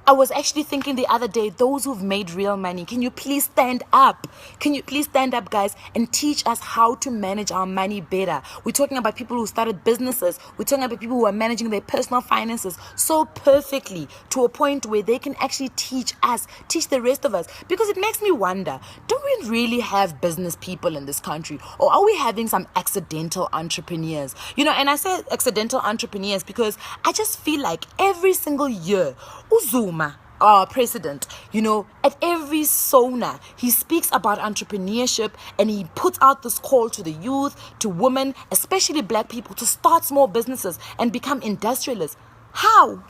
I was actually thinking the other day, those who've made real money, can you please stand up? Can you please stand up, guys, and teach us how to manage our money better? We're talking about people who started businesses. We're talking about people who are managing their personal finances so perfectly to a point where they can actually teach us, teach the rest of us. Because it makes me wonder, do we really have business people in this country? Or are we having some accidental entrepreneurs? You know, and I say accidental entrepreneurs because I just feel like every single year, Uzuma, our president, you know, at every SONA, he speaks about entrepreneurship and he puts out this call to the youth, to women, especially black people, to start small businesses and become industrialists. How?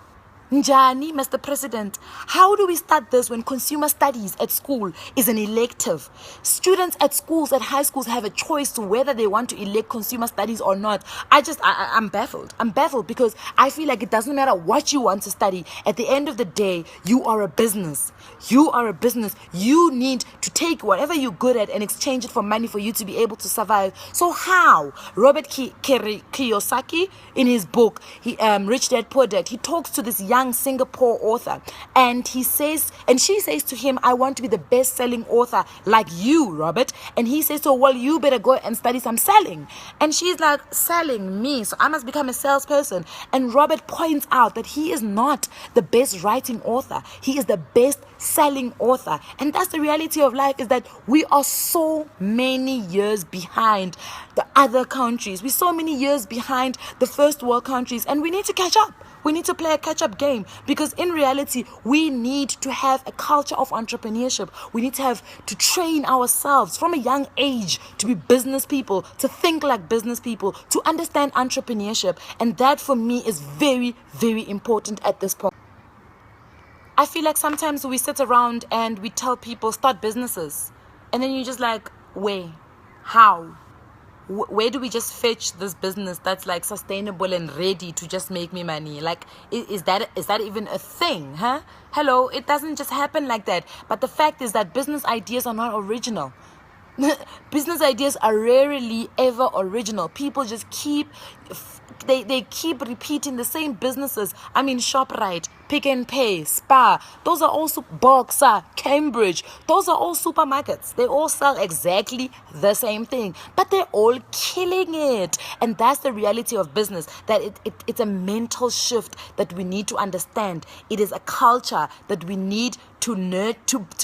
Njani, Mr. President, how do we start this when consumer studies at school is an elective? Students at schools, at high schools, have a choice to whether they want to elect consumer studies or not. I'm baffled. I'm baffled because I feel like it doesn't matter what you want to study. At the end of the day, you are a business. You are a business. You need to take whatever you're good at and exchange it for money for you to be able to survive. So how? Robert Kiyosaki, in his book, Rich Dad Poor Dad, he talks to this young Singapore author, and she says to him, I want to be the best-selling author like you, Robert. And he says to her, well, you better go and study some selling. And she's like, selling me, so I must become a salesperson. And Robert points out that he is not the best writing author, he is the best selling author. And that's the reality of life, is that we are so many years behind the other countries. We're so many years behind the first world countries, and we need to catch up. We need to play a catch-up game, because in reality, we need to have a culture of entrepreneurship. We need to train ourselves from a young age to be business people, to think like business people, to understand entrepreneurship. And that for me is very, very important at this point. I feel like sometimes we sit around and we tell people start businesses, and then you're just like, where? How? Where do we just fetch this business that's like sustainable and ready to just make me money? Like, is that even a thing, huh? Hello, it doesn't just happen like that. But the fact is that business ideas are not original. Business ideas are rarely ever original. People just keep repeating the same businesses. I mean, ShopRite, Pick and Pay, Spar, those are also Boxer, Cambridge, those are all supermarkets. They all sell exactly the same thing, but they're all killing it. And that's the reality of business, that it's a mental shift that we need to understand. It is a culture that we need to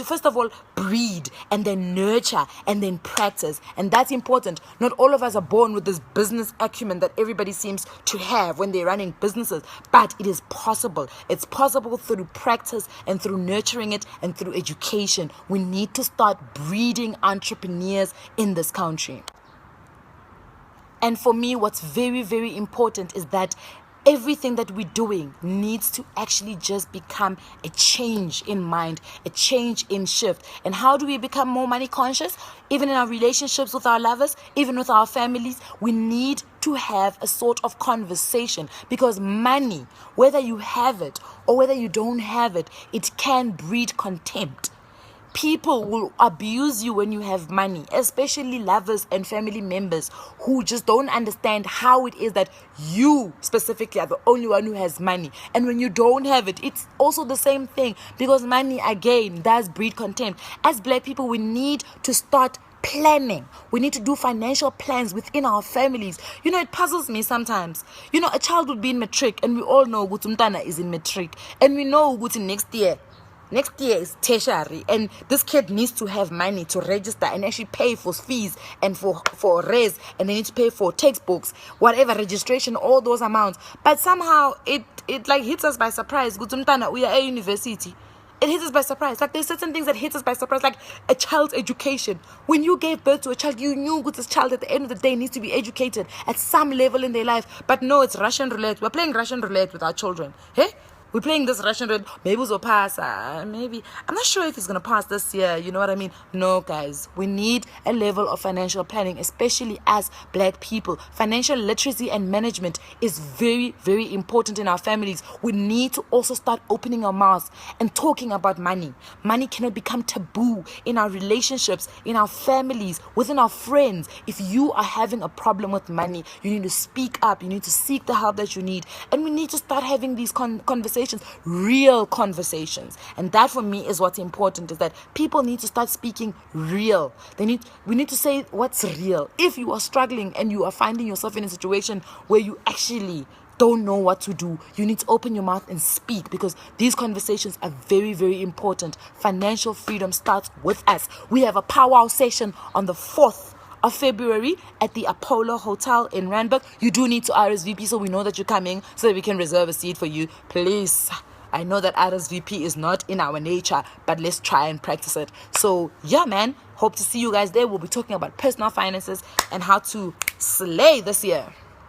first of all breed, and then nurture, and then practice. And that's important. Not all of us are born with this business acumen that everybody seems to have when they're running businesses, but it is possible. It's possible through practice and through nurturing it and through education. We need to start breeding entrepreneurs in this country. And for me, what's very, very important is that everything that we're doing needs to actually just become a change in mind, a change in shift. And how do we become more money conscious? Even in our relationships with our lovers, even with our families, we need to have a sort of conversation, because money, whether you have it or whether you don't have it, it can breed contempt. People will abuse you when you have money, especially lovers and family members who just don't understand how it is that you specifically are the only one who has money. And when you don't have it, it's also the same thing, because money, again, does breed contempt. As Black people, we need to start planning. We need to do financial plans within our families. You know, it puzzles me sometimes. You know, a child would be in matric, and we all know Gutumtana is in matric, and we know Gutum next year is tertiary, and this kid needs to have money to register and actually pay for fees and for res, and they need to pay for textbooks, whatever, registration, all those amounts. But somehow it like hits us by surprise. Gutumtana, we are at university. It hits us by surprise. Like, there's certain things that hit us by surprise, like a child's education. When you gave birth to a child, you knew this child at the end of the day needs to be educated at some level in their life. But no, it's Russian roulette. We're playing Russian roulette with our children. Hey? We're playing this Russian roulette. Maybe it'll pass. Maybe. I'm not sure if it's going to pass this year. You know what I mean? No, guys. We need a level of financial planning, especially as Black people. Financial literacy and management is very, very important in our families. We need to also start opening our mouths and talking about money. Money cannot become taboo in our relationships, in our families, within our friends. If you are having a problem with money, you need to speak up. You need to seek the help that you need. And we need to start having these conversations conversations, real conversations. And that for me is what's important, is that people need to start speaking real. We need to say what's real. If you are struggling and you are finding yourself in a situation where you actually don't know what to do, you need to open your mouth and speak, because these conversations are very, very important. Financial freedom starts with us. We have a powwow session on the 4th of February at the Apollo Hotel in Randburg. You do need to RSVP so we know that you're coming, so that we can reserve a seat for you. Please. I know that RSVP is not in our nature, but let's try and practice it. So yeah, man, hope to see you guys there. We'll be talking about personal finances and how to slay this year.